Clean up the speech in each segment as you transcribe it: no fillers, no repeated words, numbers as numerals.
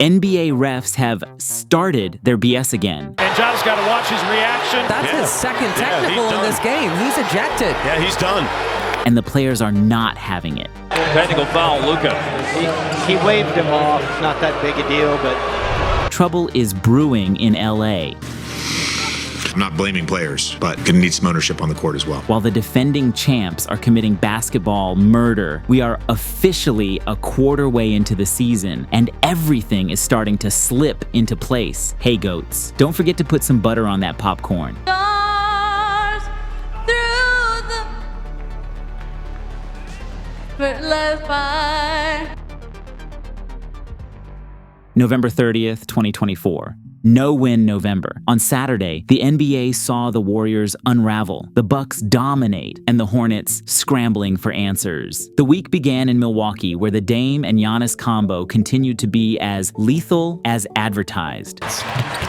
NBA refs have started their BS again. And John's got to watch his reaction. That's his second technical in this game. He's ejected. Yeah, he's done. And the players are not having it. Technical foul, Luka. He waved him off. It's not that big a deal, but... Trouble is brewing in LA. I'm not blaming players, but gonna need some ownership on the court as well. While the defending champs are committing basketball murder, we are officially a quarter way into the season, and everything is starting to slip into place. Hey goats, don't forget to put some butter on that popcorn. Stars through the effortless fire. November 30th, 2024. No-win November. On Saturday, the NBA saw the Warriors unravel, the Bucks dominate, and the Hornets scrambling for answers. The week began in Milwaukee, where the Dame and Giannis combo continued to be as lethal as advertised.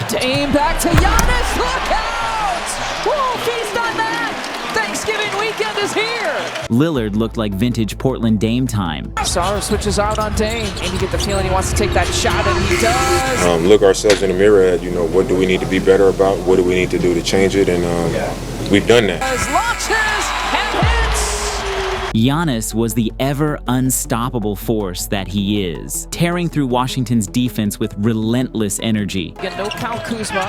Dame back to Giannis. Look out! Whoa, feast on that! Thanksgiving weekend is here! Lillard looked like vintage Portland Dame time. Sara switches out on Dame, and you get the feeling he wants to take that shot, and he does. Look ourselves in the mirror at, what do we need to be better about? What do we need to do to change it? And we've done that. Launches and hits! Giannis was the ever unstoppable force that he is, tearing through Washington's defense with relentless energy. Again, no Kyle Kuzma.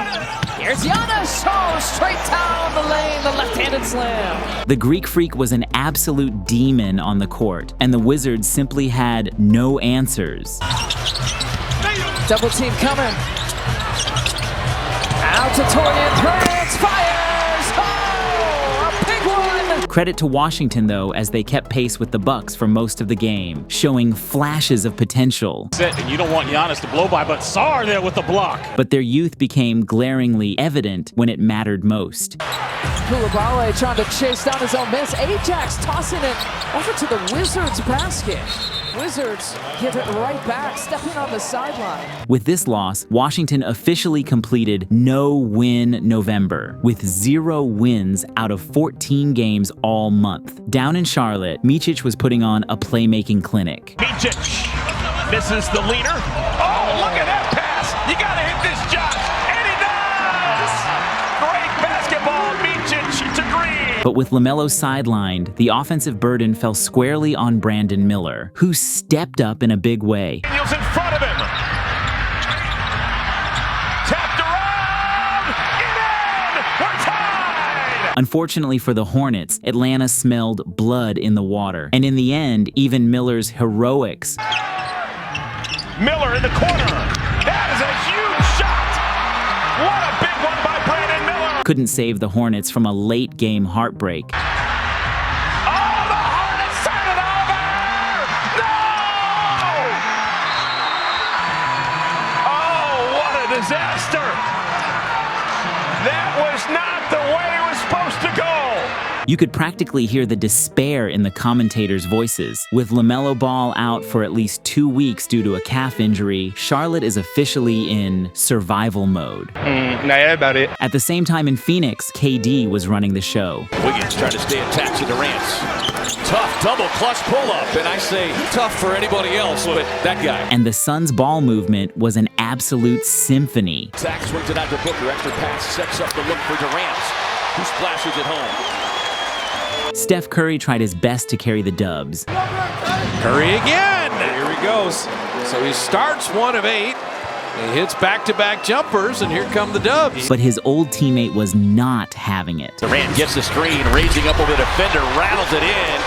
Here's Giannis! Oh, straight down the lane, the left-handed slam. The Greek Freak was an absolute demon on the court, and the Wizards simply had no answers. Double team coming. Out to Torian Prince, fires! Oh, a big one! Credit to Washington, though, as they kept pace with the Bucks for most of the game, showing flashes of potential. And you don't want Giannis to blow by, but Sarr there with the block. But their youth became glaringly evident when it mattered most. Koulibaly trying to chase down his own miss. Ajax tossing it over to the Wizards basket. Wizards give it right back, stepping on the sideline. With this loss, Washington officially completed no-win November, with 0 wins out of 14 games all month. Down in Charlotte, Micic was putting on a playmaking clinic. Micic misses the leader. Oh, look at that pass. You got to hit this, Josh. And he does. Great basketball, Micic to Green. But with LaMelo sidelined, the offensive burden fell squarely on Brandon Miller, who stepped up in a big way. Daniels in front of him. Tapped around. In. We're tied. Unfortunately for the Hornets, Atlanta smelled blood in the water. And in the end, even Miller's heroics Miller in the corner. That is a huge shot. What a big one by Brandon Miller. couldn't save the Hornets from a late-game heartbreak. Disaster! That was not the way it was supposed to go! You could practically hear the despair in the commentators' voices. With LaMelo Ball out for at least 2 weeks due to a calf injury, Charlotte is officially in survival mode. Nah, about it. At the same time in Phoenix, KD was running the show. Wiggins trying to stay attached to Durant. Tough double clutch pull-up, and I say tough for anybody else, but that guy. And the Suns' ball movement was an absolute symphony. Zach swings it out to Booker. Extra pass sets up the look for Durant, who splashes it home. Steph Curry tried his best to carry the dubs. Curry again. Here he goes. So he starts 1 of 8. He hits back-to-back jumpers, and here come the dubs. But his old teammate was not having it. Durant gets the screen, raising up over the defender, rattles it in.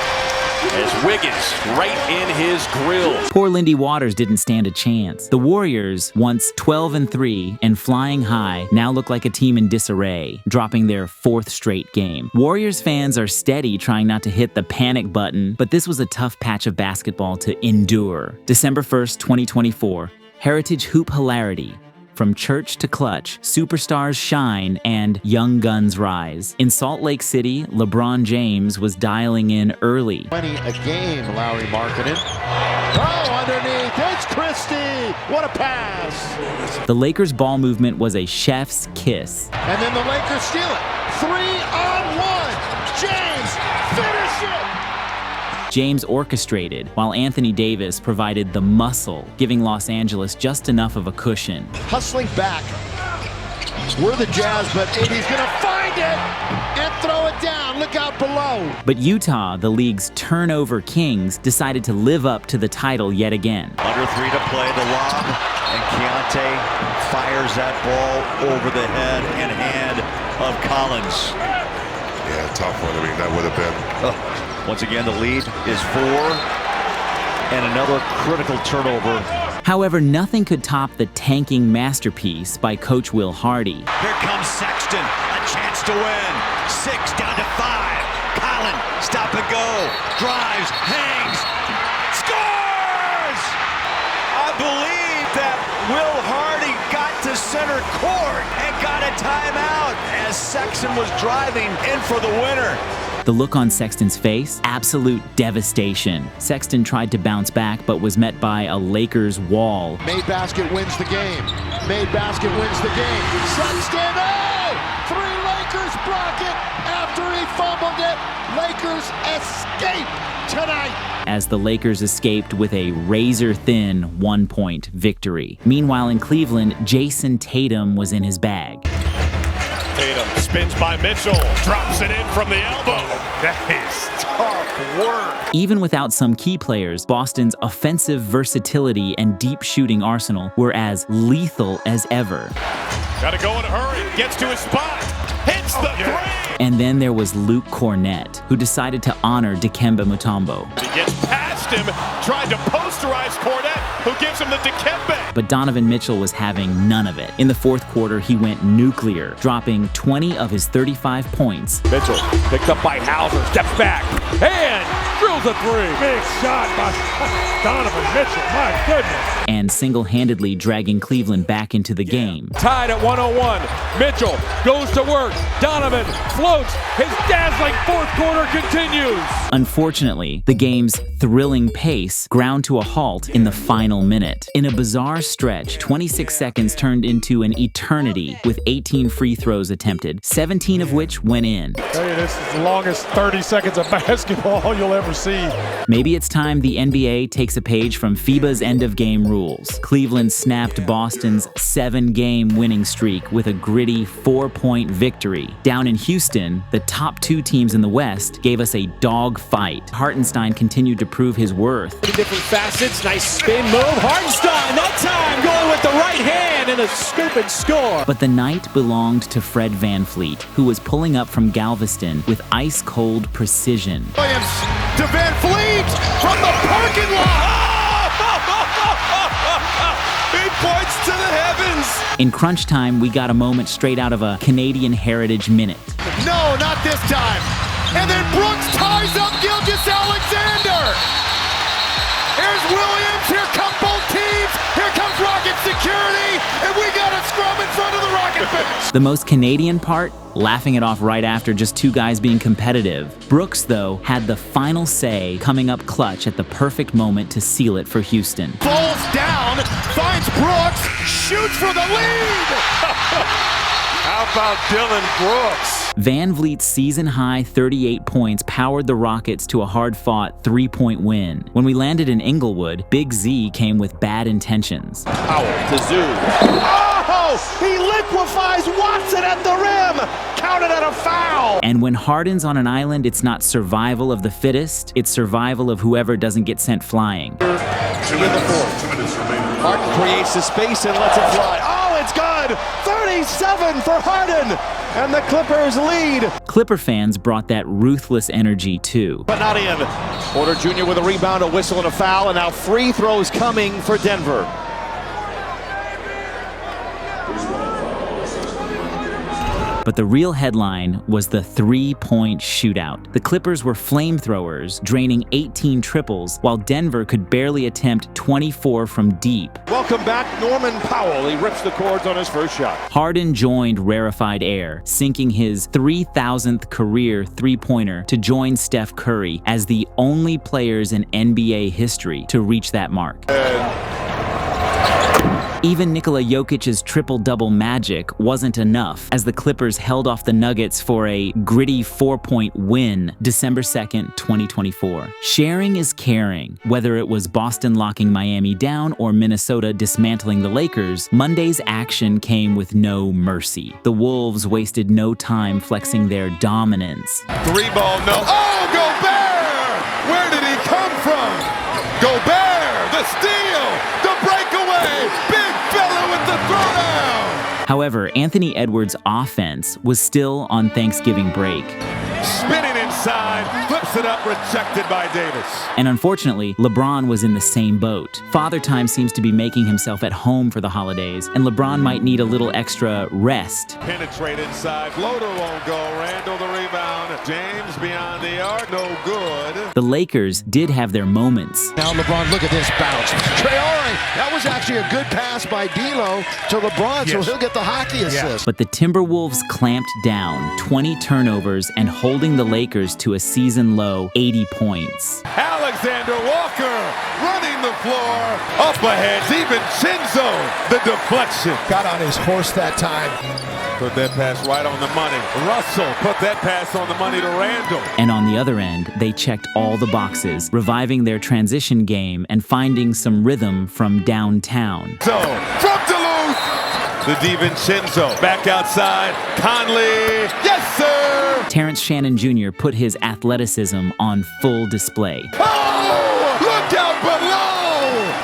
As Wiggins right in his grill. Poor Lindy Waters didn't stand a chance. The Warriors, once 12-3 and flying high, now look like a team in disarray, dropping their 4th straight game. Warriors fans are steady trying not to hit the panic button, but this was a tough patch of basketball to endure. December 1st, 2024, Heritage Hoop Hilarity. From church to clutch, superstars shine and young guns rise. In Salt Lake City, LeBron James was dialing in early. 20 a game, Lowry Markkanen. Oh, underneath, it's Christie! What a pass! The Lakers' ball movement was a chef's kiss. And then the Lakers steal it. 3-on-1. James, finish it! James orchestrated, while Anthony Davis provided the muscle, giving Los Angeles just enough of a cushion. Hustling back. We're the Jazz, but AD's gonna find it and throw it down. Look out below. But Utah, the league's turnover kings, decided to live up to the title yet again. Under 3 to play, the lob, and Keontae fires that ball over the head and hand of Collins. Yeah, tough one. I mean, that would have been. Once again, the lead is 4, and another critical turnover. However, nothing could top the tanking masterpiece by Coach Will Hardy. Here comes Sexton, a chance to win. 6 down to 5. Collins, stop and go, drives, hangs, scores! I believe that Will Hardy got to center court and got a timeout as Sexton was driving in for the winner. The look on Sexton's face, absolute devastation. Sexton tried to bounce back, but was met by a Lakers wall. Made basket wins the game. Made basket wins the game. Sexton, oh! 3 Lakers block it after he fumbled it. Lakers escape tonight. As the Lakers escaped with a razor-thin 1-point victory. Meanwhile in Cleveland, Jason Tatum was in his bag. Tatum spins by Mitchell, drops it in from the elbow. That is tough work. Even without some key players, Boston's offensive versatility and deep shooting arsenal were as lethal as ever. Gotta go in a hurry, gets to his spot, hits the 3. And then there was Luke Cornett, who decided to honor Dikembe Mutombo. He gets past him, tried to posterize Cornett, who gives him the Dikembe. But Donovan Mitchell was having none of it. In the fourth quarter, he went nuclear, dropping 20 of his 35 points. Mitchell picked up by Hauser, steps back, and drills a 3. Big shot by Donovan Mitchell, my goodness. And single-handedly dragging Cleveland back into the game. Tied at 101, Mitchell goes to work, Donovan floats, his dazzling fourth quarter continues. Unfortunately, the game's thrilling pace ground to a halt in the final minute. In a bizarre stretch, 26 seconds turned into an eternity with 18 free throws attempted, 17 of which went in. I tell you, this is the longest 30 seconds of basketball you'll ever see. Maybe it's time the NBA takes a page from FIBA's end-of-game rules. Cleveland snapped Boston's 7-game winning streak with a gritty 4-point victory. Down in Houston, the top 2 teams in the West gave us a dog fight. Hartenstein continued to prove his worth. Different facets, nice spin move. Hartenstein, that time going with the right hand and a scoop and score. But the night belonged to Fred VanVleet, who was pulling up from Galveston with ice-cold precision. Williams to VanVleet from the parking lot. He points to the heavens. In crunch time, we got a moment straight out of a Canadian Heritage Minute. No, not this time. And then Brooks ties up Gilgeous-Alexander. Here's Williams. Here come both teams. Here comes Rocket security. And we got a scrum in front of the Rocket bench. The most Canadian part? Laughing it off right after just 2 guys being competitive. Brooks, though, had the final say, coming up clutch at the perfect moment to seal it for Houston. Falls down, finds Brooks, shoots for the lead. How about Dylan Brooks? VanVleet's season-high 38 points powered the Rockets to a hard-fought 3-point win. When we landed in Englewood, Big Z came with bad intentions. Powell to Zoo. Oh, he liquefies Watson at the rim. Counted at a foul. And when Harden's on an island, it's not survival of the fittest, it's survival of whoever doesn't get sent flying. 2 in the fourth. 2 minutes remaining. Harden creates the space and lets it fly. Oh, it's good. 37 for Harden. And the Clippers lead. Clipper fans brought that ruthless energy too. But not in. Porter Jr. with a rebound, a whistle, and a foul. And now free throws coming for Denver. But the real headline was the 3-point shootout. The Clippers were flamethrowers, draining 18 triples, while Denver could barely attempt 24 from deep. Welcome back, Norman Powell. He rips the cords on his first shot. Harden joined rarefied air, sinking his 3,000th career three-pointer to join Steph Curry as the only players in NBA history to reach that mark. Even Nikola Jokic's triple-double magic wasn't enough as the Clippers held off the Nuggets for a gritty 4-point win December 2nd, 2024. Sharing is caring. Whether it was Boston locking Miami down or Minnesota dismantling the Lakers, Monday's action came with no mercy. The Wolves wasted no time flexing their dominance. 3-ball, no. Oh, Gobert! Where did he come from? Gobert, the steal, the breakaway, big fella with the throwdown. However, Anthony Edwards' offense was still on Thanksgiving break. Spinning inside, flips it up, rejected by Davis. And unfortunately, LeBron was in the same boat. Father Time seems to be making himself at home for the holidays, and LeBron might need a little extra rest. Penetrate inside, floater won't go, Randall the rebound, James beyond the arc, no good. The Lakers did have their moments. Now LeBron, look at this bounce. Traore, that was actually a good pass by D'Lo to LeBron, so he'll get the hockey assist. But the Timberwolves clamped down, 20 turnovers, and holding the Lakers to a season-low 80 points. Alexander Walker running the floor, up ahead, DiVincenzo, the deflection. Got on his horse that time. Put that pass right on the money. Russell put that pass on the money to Randall. And on the other end, they checked all the boxes, reviving their transition game and finding some rhythm from downtown. So, from Duluth, the DiVincenzo back outside. Conley, yes sir! Terrence Shannon Jr. put his athleticism on full display. Oh, look out below!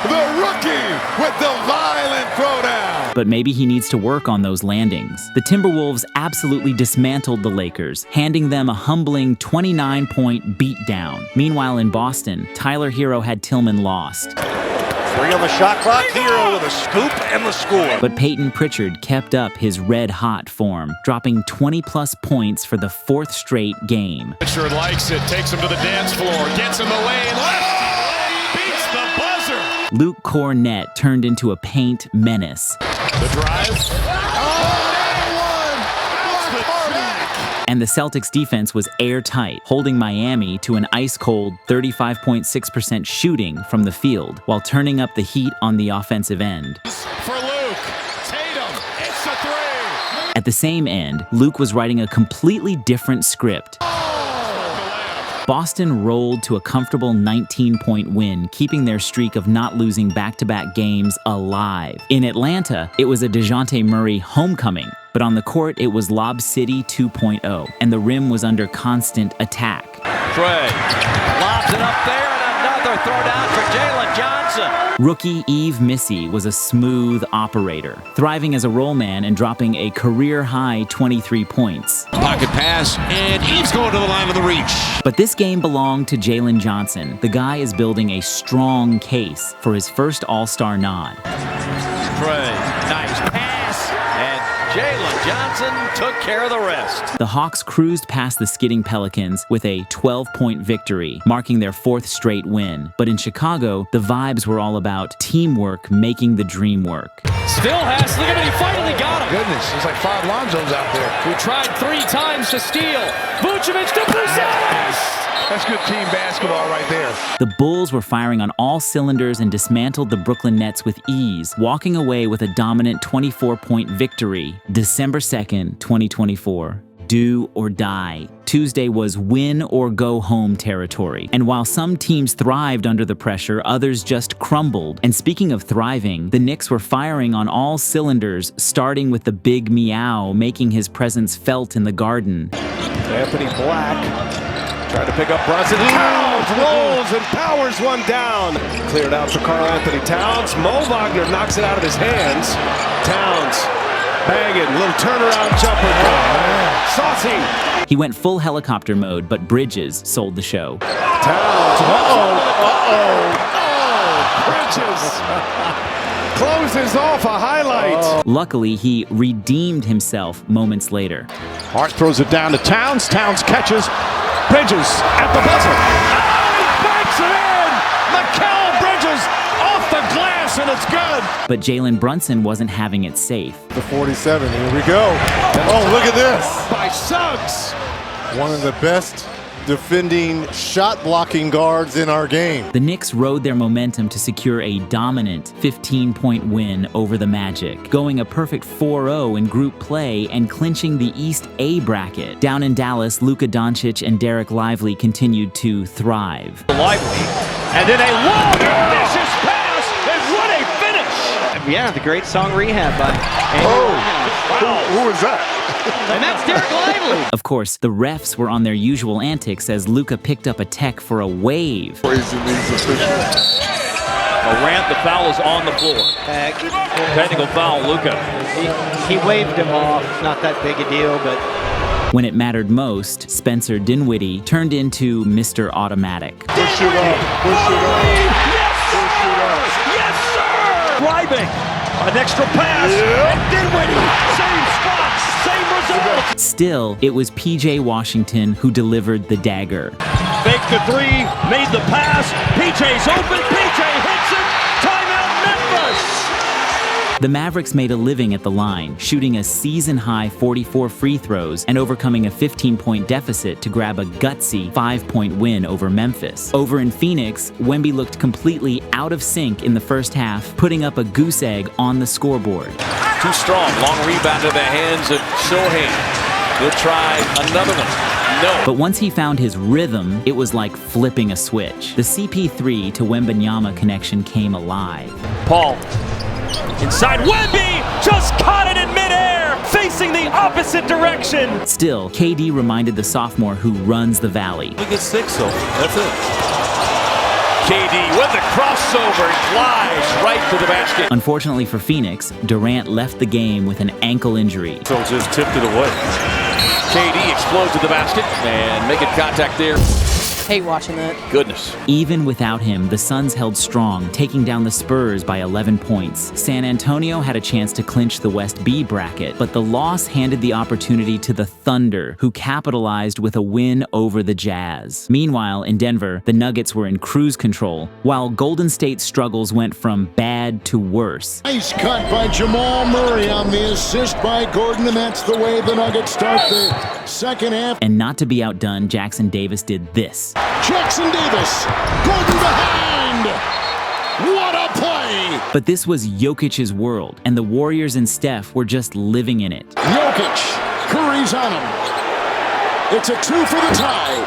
The rookie with the violent throwdown. But maybe he needs to work on those landings. The Timberwolves absolutely dismantled the Lakers, handing them a humbling 29-point beatdown. Meanwhile in Boston, Tyler Hero had Tillman lost. 3 on the shot clock, Hero with a scoop and the score. But Peyton Pritchard kept up his red-hot form, dropping 20-plus points for the 4th straight game. Pritchard likes it, takes him to the dance floor, gets in the lane, left, beats the buzzer. Luke Cornett turned into a paint menace. The drive. And the Celtics defense was airtight, holding Miami to an ice-cold 35.6% shooting from the field, while turning up the heat on the offensive end. For Luke, Tatum, it's a 3. At the same end, Luke was writing a completely different script. Boston rolled to a comfortable 19-point win, keeping their streak of not losing back-to-back games alive. In Atlanta, it was a DeJounte Murray homecoming, but on the court, it was Lob City 2.0, and the rim was under constant attack. Trey lobs it up there, and another throw down for Jalen Johnson. Rookie Yves Missy was a smooth operator, thriving as a roll man and dropping a career-high 23 points. Pocket pass, and Eve's going to the line of the reach. But this game belonged to Jalen Johnson. The guy is building a strong case for his first All-Star nod. Trey, nice pass, and Jalen Johnson took care of the rest. The Hawks cruised past the skidding Pelicans with a 12-point victory, marking their 4th straight win. But in Chicago, the vibes were all about teamwork making the dream work. Still has, look at it, he finally got him. Goodness, there's like 5 Lonzos out there. We tried 3 times to steal. Vucevic to Bruce. That's good team basketball right there. The Bulls were firing on all cylinders and dismantled the Brooklyn Nets with ease, walking away with a dominant 24-point victory. December 2nd, 2024. Do or die. Tuesday was win or go home territory. And while some teams thrived under the pressure, others just crumbled. And speaking of thriving, the Knicks were firing on all cylinders, starting with the big meow, making his presence felt in the Garden. Anthony Black trying to pick up Brunson. Towns rolls and powers one down. Cleared out for Karl Anthony Towns. Mo Wagner knocks it out of his hands. Towns banging, little turnaround jumper. Saucy. He went full helicopter mode, but Bridges sold the show. Towns. Bridges closes off a highlight. Luckily, he redeemed himself moments later. Hart throws it down to Towns. Towns catches. Bridges at the buzzer. Oh, he banks it in! Mikal Bridges off the glass, and it's good. But Jalen Brunson wasn't having it safe. The 47, here we go. Oh, look at this. By Suggs. One of the best defending shot-blocking guards in our game. The Knicks rode their momentum to secure a dominant 15-point win over the Magic, going a perfect 4-0 in group play and clinching the East A bracket. Down in Dallas, Luka Doncic and Derek Lively continued to thrive. Lively, and then a long, vicious pass, and what a finish! Yeah, the great song Rehab by Who is that? And that's Derek Lively. Of course, the refs were on their usual antics as Luka picked up a tech for a wave. Morant, the foul is on the floor. Technical foul, Luka. He waved him off. Not that big a deal, but When it mattered most, Spencer Dinwiddie turned into Mr. Automatic. Push it up. Yes, sir! Driving. An extra pass. And Dinwiddie. Same spot, same result. Still, it was PJ Washington who delivered the dagger. Fake the three, made the pass. PJ's open. PJ hits it. Timeout, Memphis. The Mavericks made a living at the line, shooting a season-high 44 free throws and overcoming a 15-point deficit to grab a gutsy 5-point win over Memphis. Over in Phoenix, Wemby looked completely out of sync in the first half, putting up a goose egg on the scoreboard. Too strong. Long rebound to the hands of Shohei. He'll try another one. No. But once he found his rhythm, it was like flipping a switch. The CP3 to Wembanyama connection came alive. Paul. Inside, Wemby just caught it in midair, facing the opposite direction. Still, KD reminded the sophomore who runs the Valley. We get 6, so that's it. KD with the crossover, flies right to the basket. Unfortunately for Phoenix, Durant left the game with an ankle injury. So just tipped it away. KD explodes to the basket and making contact there. Hate watching that. Goodness. Even without him, the Suns held strong, taking down the Spurs by 11 points. San Antonio had a chance to clinch the West B bracket, but the loss handed the opportunity to the Thunder, who capitalized with a win over the Jazz. Meanwhile, in Denver, the Nuggets were in cruise control, while Golden State's struggles went from bad to worse. Nice cut by Jamal Murray on the assist by Gordon, and that's the way the Nuggets start the second half. And not to be outdone, Jackson Davis did this. Jackson Davis, Gordon behind. What a play! But this was Jokic's world, and the Warriors and Steph were just living in it. Jokic, Curry's on him. It's a 2 for the tie.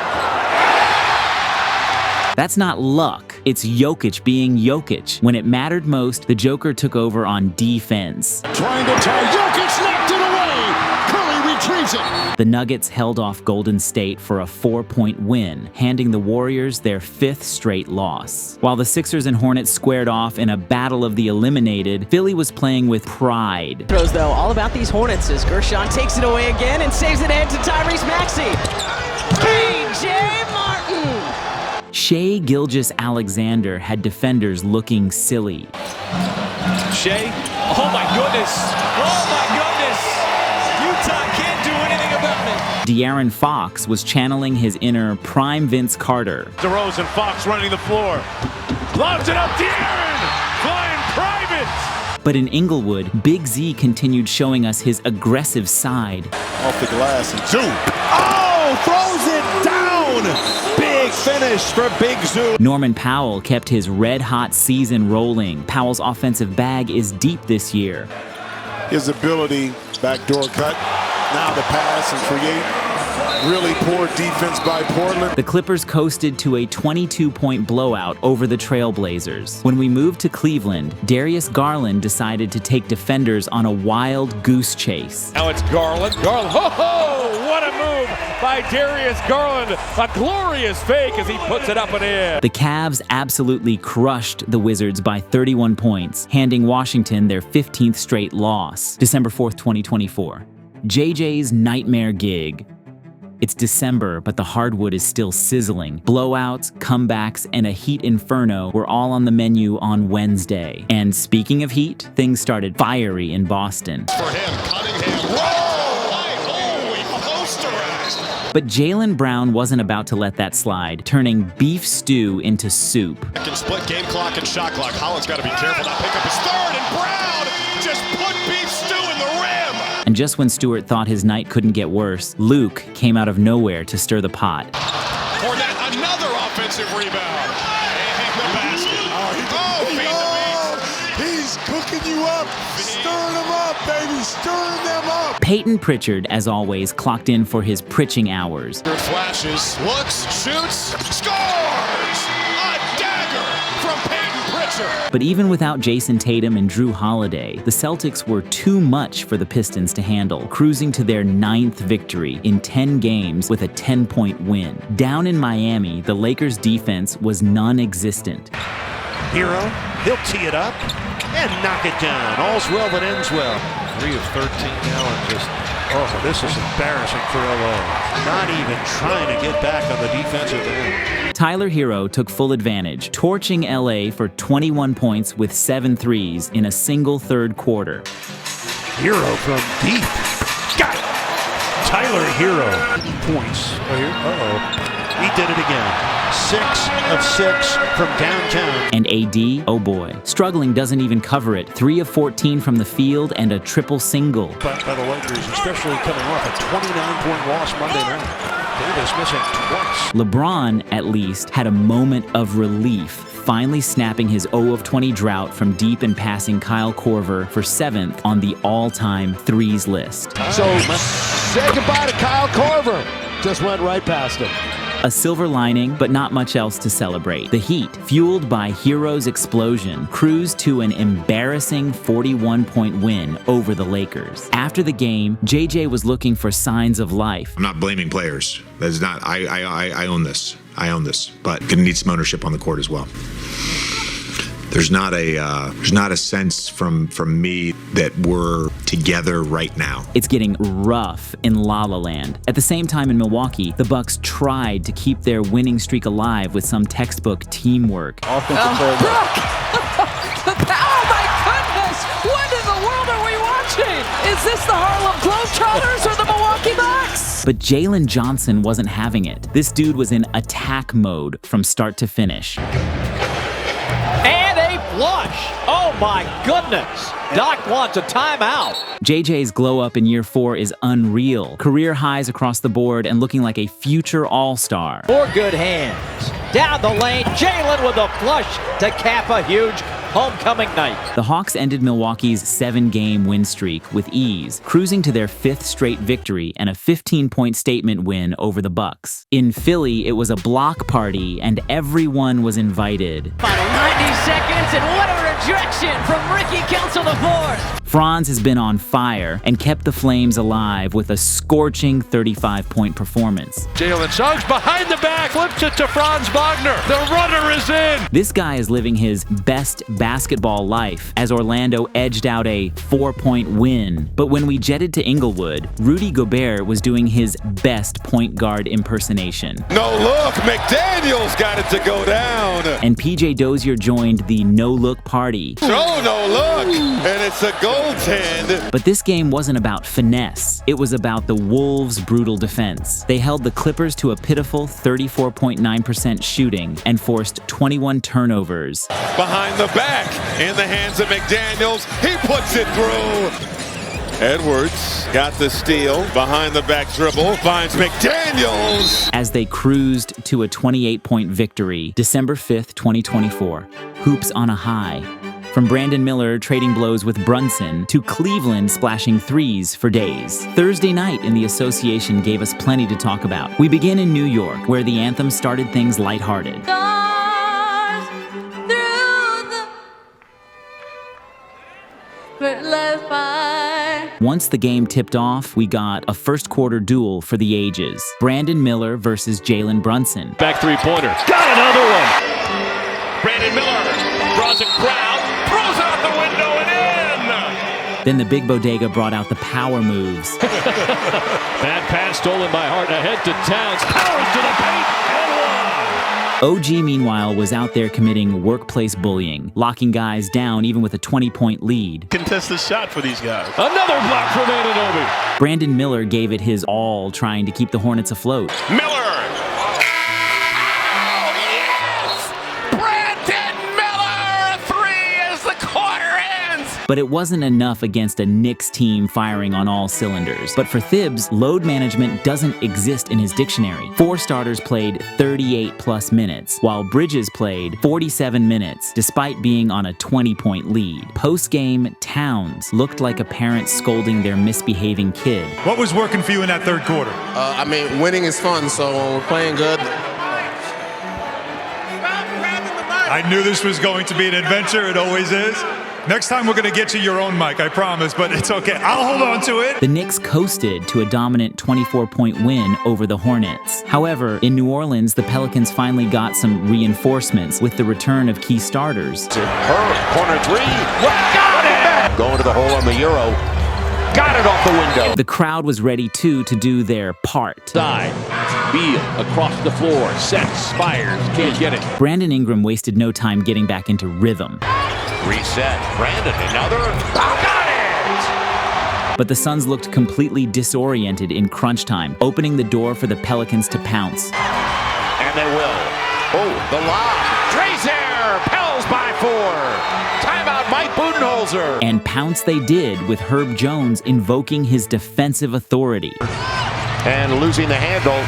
That's not luck. It's Jokic being Jokic. When it mattered most, the Joker took over on defense. Trying to tie, Jokic knocked it away. Curry retrieves it. The Nuggets held off Golden State for a 4-point win, handing the Warriors their 5th straight loss. While the Sixers and Hornets squared off in a battle of the eliminated, Philly was playing with pride. Throws, though, all about these Hornets as Gershon takes it away again and saves it ahead to Tyrese Maxey. PJ Martin! Shai Gilgeous-Alexander had defenders looking silly. Shea. Oh my goodness. Oh my goodness. Utah can't do anything about it. De'Aaron Fox was channeling his inner prime Vince Carter. DeRozan, Fox running the floor. Lobs it up, De'Aaron! Flying private! But in Englewood, Big Z continued showing us his aggressive side. Off the glass and 2. Oh, throws it down! Big finish for Big Zoo. Norman Powell kept his red-hot season rolling. Powell's offensive bag is deep this year. His ability, backdoor cut, now the pass and create. Really poor defense by Portland. The Clippers coasted to a 22-point blowout over the Trailblazers. When we moved to Cleveland, Darius Garland decided to take defenders on a wild goose chase. Now it's Garland. Garland, ho-ho! What a move by Darius Garland. A glorious fake as he puts it up and in. The Cavs absolutely crushed the Wizards by 31 points, handing Washington their 15th straight loss. December 4th, 2024. JJ's nightmare gig. It's December, but the hardwood is still sizzling. Blowouts, comebacks, and a heat inferno were all on the menu on Wednesday. And speaking of heat, things started fiery in Boston. For him, Cunningham. Holy posterized. But Jaylen Brown wasn't about to let that slide, turning beef stew into soup. Can split game clock and shot clock. Holland's got to be careful not pick up his third, and Brown just put beef stew in the rim. And just when Stewart thought his night couldn't get worse, Luke came out of nowhere to stir the pot. Offensive rebound. And the basket. He's cooking you up. Stirring them up, baby. Stirring them up. Peyton Pritchard, as always, clocked in for his pritching hours. Flashes, looks, shoots, scores! A dagger from Peyton Pritchard. But even without Jason Tatum and Drew Holiday, the Celtics were too much for the Pistons to handle, cruising to their 9th victory in 10 games with a 10-point win. Down in Miami, the Lakers' defense was non-existent. Hero, he'll tee it up and knock it down. All's well that ends well. 3 of 13 now and just, this is embarrassing for LA. Not even trying to get back on the defensive end. Tyler Hero took full advantage, torching LA for 21 points with 7 threes in a single third quarter. Hero from deep. Got it. Tyler Hero. Points. He did it again. 6 of 6 from downtown. And AD, oh boy, struggling doesn't even cover it. 3 of 14 from the field and a triple single. By the Lakers, especially coming off a 29-point loss Monday night. Davis missing twice. LeBron, at least, had a moment of relief, finally snapping his 0 of 20 drought from deep and passing Kyle Korver for 7th on the all-time threes list. So, say goodbye to Kyle Korver. Just went right past him. A silver lining, but not much else to celebrate. The Heat, fueled by Hero's explosion, cruised to an embarrassing 41-point win over the Lakers. After the game, JJ was looking for signs of life. I'm not blaming players. That's not. I own this. I own this. But gonna need some ownership on the court as well. There's not a sense from me that we're together right now. It's getting rough in La La Land. At the same time in Milwaukee, the Bucks tried to keep their winning streak alive with some textbook teamwork. Offensive Brook! Oh my goodness! What in the world are we watching? Is this the Harlem Globetrotters or the Milwaukee Bucks? But Jalen Johnson wasn't having it. This dude was in attack mode from start to finish. Flush. Oh my goodness. Doc wants a timeout. JJ's glow up in year 4 is unreal. Career highs across the board and looking like a future all-star. 4 good hands. Down the lane, Jalen with a flush to cap a huge homecoming night. The Hawks ended Milwaukee's 7-game win streak with ease, cruising to their 5th straight victory and a 15-point statement win over the Bucks. In Philly, it was a block party and everyone was invited. Final 90 seconds and what a rejection from Ricky Council IV. Franz has been on fire and kept the Flames alive with a scorching 35-point performance. Jalen Suggs behind the back, flips it to Franz Wagner. The runner is in. This guy is living his best basketball life as Orlando edged out a 4-point win. But when we jetted to Englewood, Rudy Gobert was doing his best point guard impersonation. No look, McDaniels got it to go down. And PJ Dozier joined the no-look party. Oh, no look, and it's a goaltend. But this game wasn't about finesse. It was about the Wolves' brutal defense. They held the Clippers to a pitiful 34.9% shooting and forced 21 turnovers. Behind the back, in the hands of McDaniels, he puts it through. Edwards got the steal, behind the back dribble, finds McDaniels. As they cruised to a 28-point victory, December 5th, 2024. Hoops on a high. From Brandon Miller trading blows with Brunson to Cleveland splashing threes for days. Thursday night in the association gave us plenty to talk about. We begin in New York, where the anthem started things lighthearted. Stars through the fruitless fire. Once the game tipped off, we got a first quarter duel for the ages. Brandon Miller versus Jalen Brunson. Back three-pointer. Got another one. Brandon Miller draws a crowd, throws out the window and in. Then the Big Bodega brought out the power moves. Bad pass stolen by Hart, ahead to Towns. Powers to the paint and one. OG, meanwhile, was out there committing workplace bullying, locking guys down even with a 20-point lead. Contested shot for these guys. Another block from Anunoby. Brandon Miller gave it his all, trying to keep the Hornets afloat. Miller. Oh, yes! Brandon Miller, a 3 as the quarter ends. But it wasn't enough against a Knicks team firing on all cylinders. But for Thibs, load management doesn't exist in his dictionary. 4 starters played 38+ minutes, while Bridges played 47 minutes, despite being on a 20-point lead. Post-game, Towns looked like a parent scolding their misbehaving kid. What was working for you in that third quarter? Winning is fun, so when we're playing good. I knew this was going to be an adventure. It always is. Next time we're going to get you your own mic, I promise, but it's okay. I'll hold on to it. The Knicks coasted to a dominant 24-point win over the Hornets. However, in New Orleans, the Pelicans finally got some reinforcements with the return of key starters. Corner three. Got it! Going to the hole on the Euro. Got it off the window. The crowd was ready, too, to do their part. Side. Beal across the floor. Sets. Fires. Can't get it. Brandon Ingram wasted no time getting back into rhythm. Reset. Brandon, another. Got it! But the Suns looked completely disoriented in crunch time, opening the door for the Pelicans to pounce. And they will. Oh, the lob. Drazer. Pels by 4. Timeout, Mike Budenholzer. And pounce they did, with Herb Jones invoking his defensive authority. And losing the handle.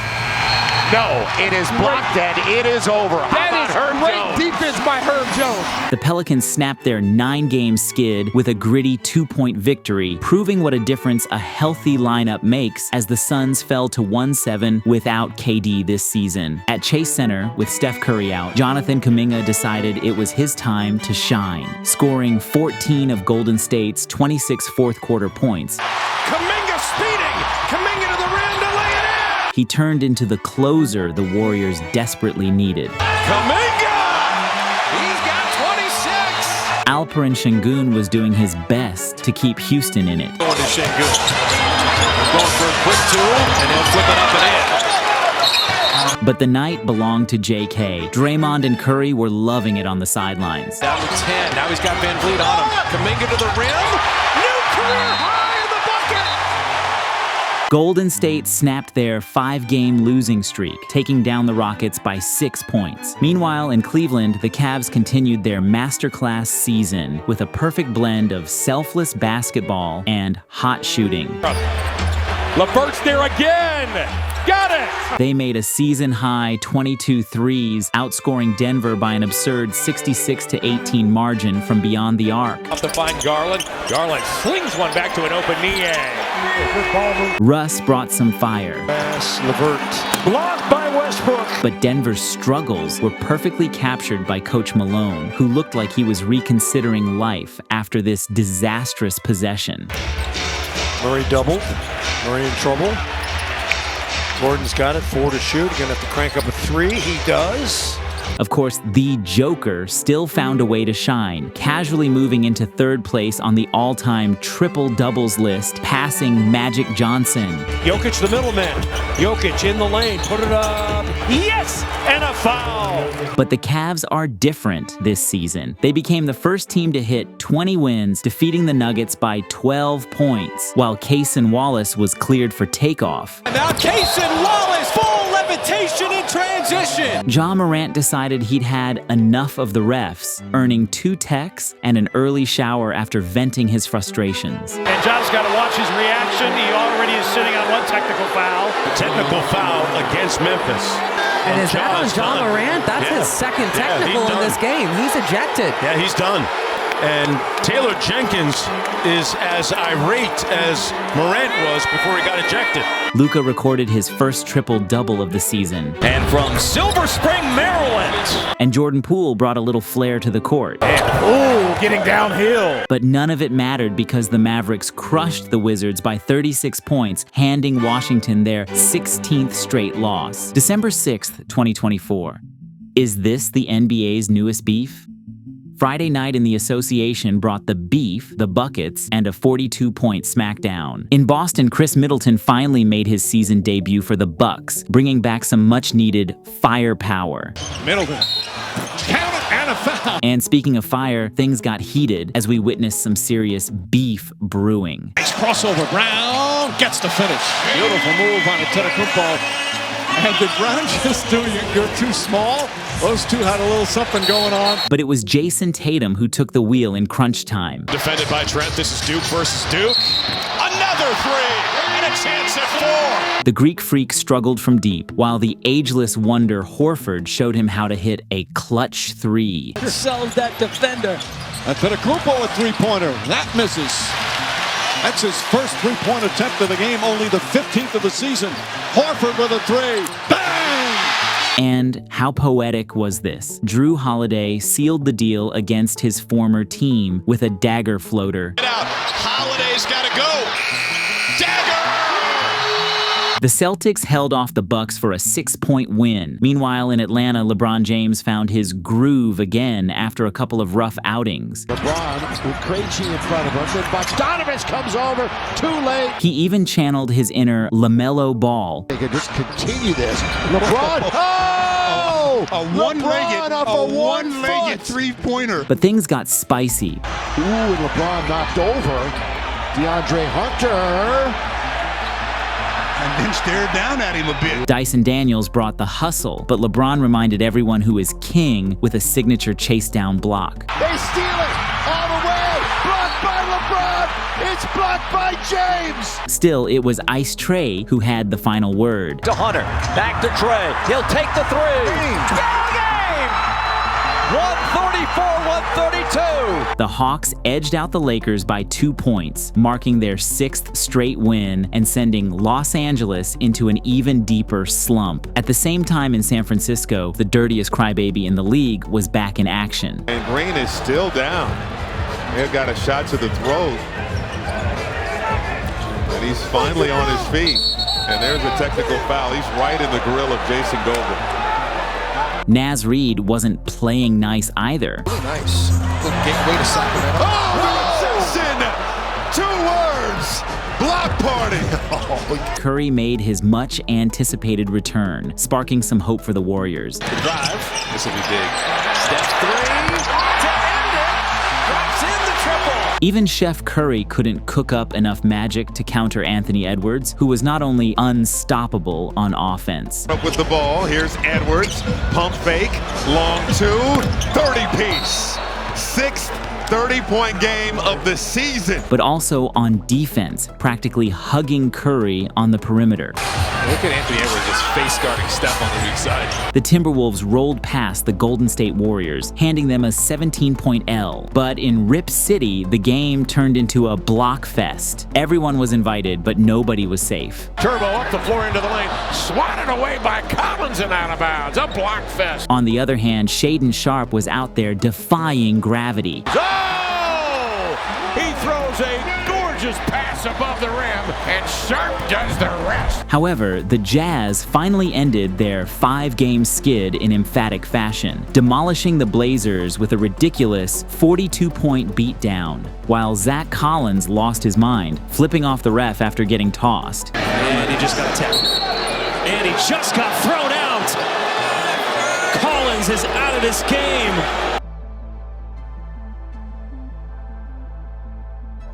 No, it is blocked and it is over. That is great defense by Herb Jones. The Pelicans snapped their 9-game skid with a gritty 2-point victory, proving what a difference a healthy lineup makes as the Suns fell to 1-7 without KD this season. At Chase Center, with Steph Curry out, Jonathan Kuminga decided it was his time to shine, scoring 14 of Golden State's 26 fourth-quarter points. Kuminga speeding. Kuminga to the rim to lay it in. He turned into the closer the Warriors desperately needed. Kuminga! He's got 26! Alperen Şengün was doing his best to keep Houston in it. Going to Şengün. Going for a quick 2, and he'll flip it up and in. But the night belonged to JK. Draymond and Curry were loving it on the sidelines. Down to 10. Now he's got Van Vliet on him. Kuminga to the rim. New career high in the bucket. Golden State snapped their 5-game losing streak, taking down the Rockets by 6 points. Meanwhile, in Cleveland, the Cavs continued their masterclass season with a perfect blend of selfless basketball and hot shooting. LeVert's there again. Got it! They made a season-high 22 threes, outscoring Denver by an absurd 66-18 margin from beyond the arc. Up to find Garland. Garland slings one back to an open Niang. Russ brought some fire. LeVert. Blocked by Westbrook. But Denver's struggles were perfectly captured by Coach Malone, who looked like he was reconsidering life after this disastrous possession. Murray doubled. Murray in trouble. Gordon's got it, 4 to shoot. Gonna have to crank up a 3. He does. Of course, the Joker still found a way to shine, casually moving into 3rd place on the all-time triple-doubles list, passing Magic Johnson. Jokic, the middleman. Jokic in the lane, put it up. Yes! And a foul! But the Cavs are different this season. They became the first team to hit 20 wins, defeating the Nuggets by 12 points, while Cason Wallace was cleared for takeoff. And now Cason Wallace, full levitation in transition. Ja Morant decided he'd had enough of the refs, earning 2 techs and an early shower after venting his frustrations. And Ja's got to watch his reaction. He already is sitting on 1 technical foul. Technical foul against Memphis. And is that on Ja Morant? That's his second technical in this game. He's ejected. Yeah, he's done. And Taylor Jenkins is as irate as Morant was before he got ejected. Luka recorded his first triple-double of the season. And from Silver Spring, Maryland. And Jordan Poole brought a little flair to the court. Ooh, getting downhill. But none of it mattered because the Mavericks crushed the Wizards by 36 points, handing Washington their 16th straight loss. December 6th, 2024. Is this the NBA's newest beef? Friday night in the association brought the beef, the buckets, and a 42-point smackdown. In Boston, Chris Middleton finally made his season debut for the Bucks, bringing back some much-needed firepower. Middleton. Count it and a foul. And speaking of fire, things got heated as we witnessed some serious beef brewing. Nice crossover. Brown gets the finish. Beautiful move on Antetokounmpo. And did Brown just do you're too small? Those two had a little something going on. But it was Jason Tatum who took the wheel in crunch time. Defended by Trent. This is Duke versus Duke. Another three, and a chance at 4. The Greek Freak struggled from deep, while the ageless wonder Horford showed him how to hit a clutch 3. Sells that defender. And Petacrupo a three-pointer. That misses. That's his first three-point attempt of the game, only the 15th of the season. Horford with a 3. Bang! And how poetic was this? Drew Holiday sealed the deal against his former team with a dagger floater. Get out. Holiday's got to go. Dagger! The Celtics held off the Bucks for a 6-point win. Meanwhile, in Atlanta, LeBron James found his groove again after a couple of rough outings. LeBron with Krejci in front of him. Then Bogdanovich comes over too late. He even channeled his inner LaMelo Ball. They could just continue this. LeBron, a one-legged three-pointer. But things got spicy. Ooh, and LeBron knocked over DeAndre Hunter. And then stared down at him a bit. Dyson Daniels brought the hustle, but LeBron reminded everyone who is king with a signature chase-down block. They steal it all the way. Blocked by LeBron. It's blocked by James. Still, it was Ice Trae who had the final word. To Hunter. Back to Trae. He'll take the 3. Game! 134-132. The Hawks edged out the Lakers by 2 points, marking their 6th straight win and sending Los Angeles into an even deeper slump. At the same time in San Francisco, the dirtiest crybaby in the league was back in action. And Green is still down. They've got a shot to the throat. And he's finally on his feet. And there's a technical foul. He's right in the grill of Jason Goldberg. Naz Reid wasn't playing nice either. Really nice. Good gateway to Sacramento. Oh, Wilson! 2 words. Block party. Curry made his much-anticipated return, sparking some hope for the Warriors. The drive. This will be big. Step 3. To end it. Drops in the triple. Even Chef Curry couldn't cook up enough magic to counter Anthony Edwards, who was not only unstoppable on offense. Up with the ball. Here's Edwards. Pump fake. Long 2. 30-piece. 6th 30-point game of the season. But also on defense, practically hugging Curry on the perimeter. Look at Anthony Edwards just face guarding Steph on the weak side. The Timberwolves rolled past the Golden State Warriors, handing them a 17-point L. But in Rip City, the game turned into a block fest. Everyone was invited, but nobody was safe. Turbo up the floor into the lane, swatted away by Collins and out of bounds. A block fest. On the other hand, Shaedon Sharpe was out there defying gravity. He throws a gorgeous pass above the rim, and Sharpe does the rest. However, the Jazz finally ended their 5-game skid in emphatic fashion, demolishing the Blazers with a ridiculous 42-point beatdown, while Zach Collins lost his mind, flipping off the ref after getting tossed. And he just got tapped. And he just got thrown out. Collins is out of this game.